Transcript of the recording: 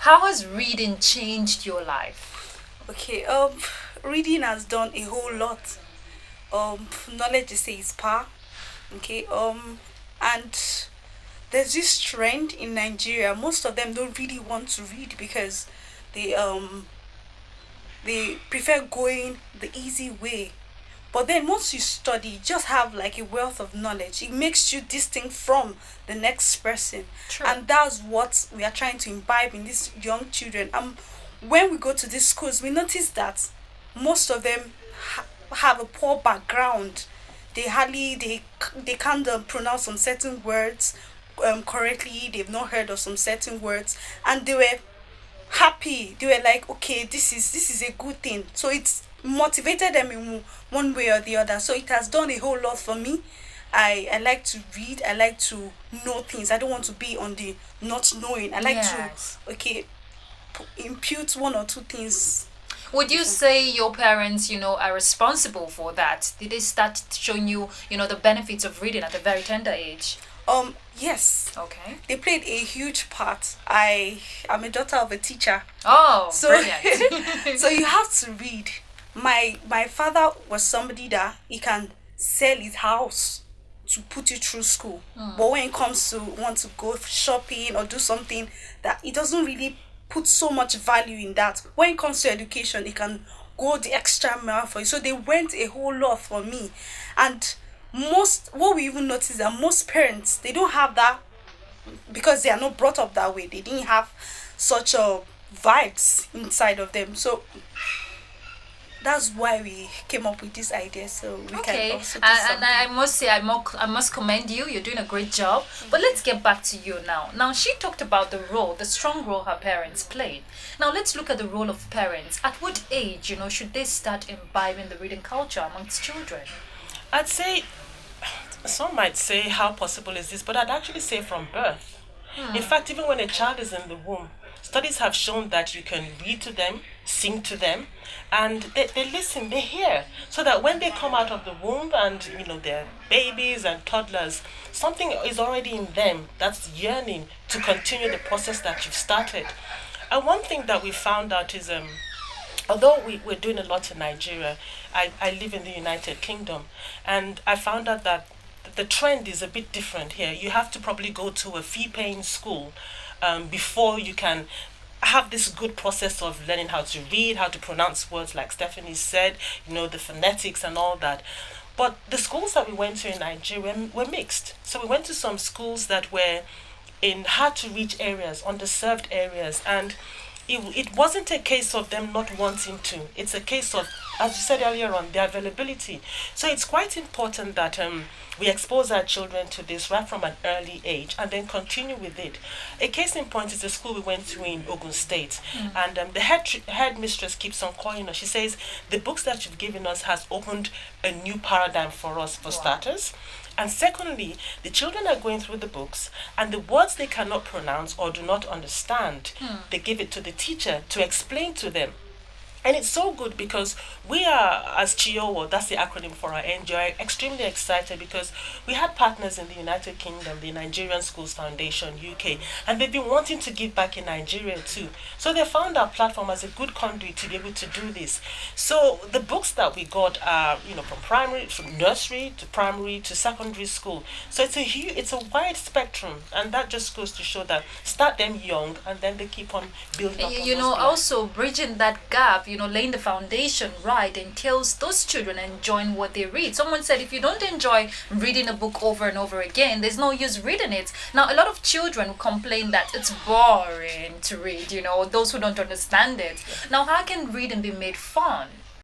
How has reading changed your life? Okay, reading has done a whole lot. Knowledge they say is power. Okay, and there's this trend in Nigeria. Most of them don't really want to read because they they prefer going the easy way. But then once you study, you just have like a wealth of knowledge. It makes you distinct from the next person. True. And that's what we are trying to imbibe in these young children. When we go to these schools, we notice that most of them have a poor background. They can't pronounce some certain words correctly. They've not heard of some certain words, and they were happy. They were like, okay, this is a good thing. So it's motivated them in one way or the other. So it has done a whole lot for me. I like to read. I like to know things. I don't want to be on the not knowing. I like to, Yes. okay, impute one or two things. Would you say your parents, are responsible for that? Did they start showing you, the benefits of reading at a very tender age? Yes, Okay. they played a huge part. I am a daughter of a teacher, Oh, so brilliant. so you have to read. My father was somebody that he can sell his house to put you through school. But when it comes to want to go shopping or do something, that he doesn't really put so much value in that. When it comes to education, he can go the extra mile for you. So they went a whole lot for me. And most what we even notice that most parents, they don't have that because they are not brought up that way. They didn't have such a vibes inside of them. So that's why we came up with this idea, so we can Okay, also do and I something. must say, I must commend you. You're doing a great job. But let's get back to you now. Now, she talked about the strong role her parents played. Now, let's look at the role of parents. At what age, should they start imbibing the reading culture amongst children? I'd say some might say, how possible is this? But I'd actually say from birth. In fact, even when a child is in the womb, studies have shown that you can read to them, sing to them, and they listen, they hear. So that when they come out of the womb and, they're babies and toddlers, something is already in them that's yearning to continue the process that you've started. And one thing that we found out is although we're doing a lot in Nigeria, I live in the United Kingdom, and I found out that the trend is a bit different here. You have to probably go to a fee-paying school before you can have this good process of learning how to read, how to pronounce words like Stephanie said, the phonetics and all that. But the schools that we went to in Nigeria were mixed. So we went to some schools that were in hard to reach areas, underserved areas, and it wasn't a case of them not wanting to. It's a case of, as you said earlier on, the availability. So it's quite important that we expose our children to this right from an early age and then continue with it. A case in point is the school we went to in Ogun State, and the headmistress keeps on calling us. She says the books that you've given us has opened a new paradigm for us, for Wow. starters. And secondly, the children are going through the books, and the words they cannot pronounce or do not understand, they give it to the teacher to explain to them. And it's so good because we are, as CHIYOWO, that's the acronym for our NGO, extremely excited because we had partners in the United Kingdom, the Nigerian Schools Foundation, UK, and they've been wanting to give back in Nigeria too. So they found our platform as a good conduit to be able to do this. So the books that we got are, from nursery to primary to secondary school. So it's a wide spectrum, and that just goes to show that start them young, and then they keep on building up on those pillars. Also bridging that gap, laying the foundation right entails those children enjoying what they read. Someone said if you don't enjoy reading a book over and over again, there's no use reading it. Now, a lot of children complain that it's boring to read, those who don't understand it. Now, how can reading be made fun?